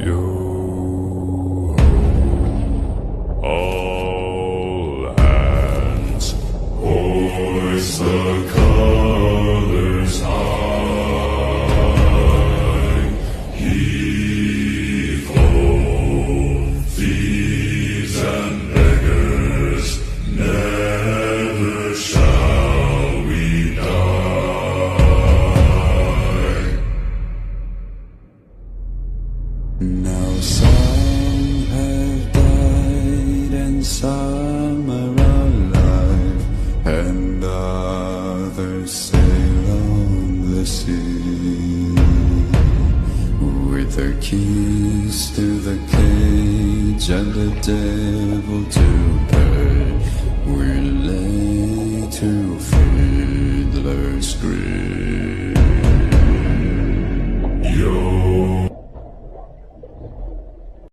Yo, all hands, hoist the colors high. Heave ho, thieves and beggars, never shall we die. Now some have died and some are alive, and others sail on the sea with their keys to the cage and the devil to pay. We're laid to fiddler's grave. Yo.